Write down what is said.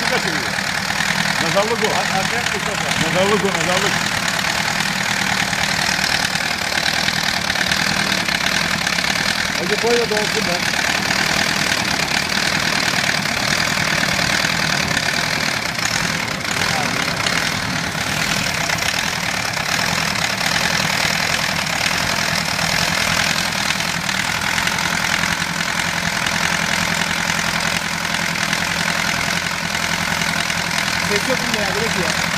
kaçırıyor. Nazarlık o. Acayip Mustafa. Nazarlık o, nazarlık. Hadi koy da dolsun ben. Ses yok mu ya? Direkt ya.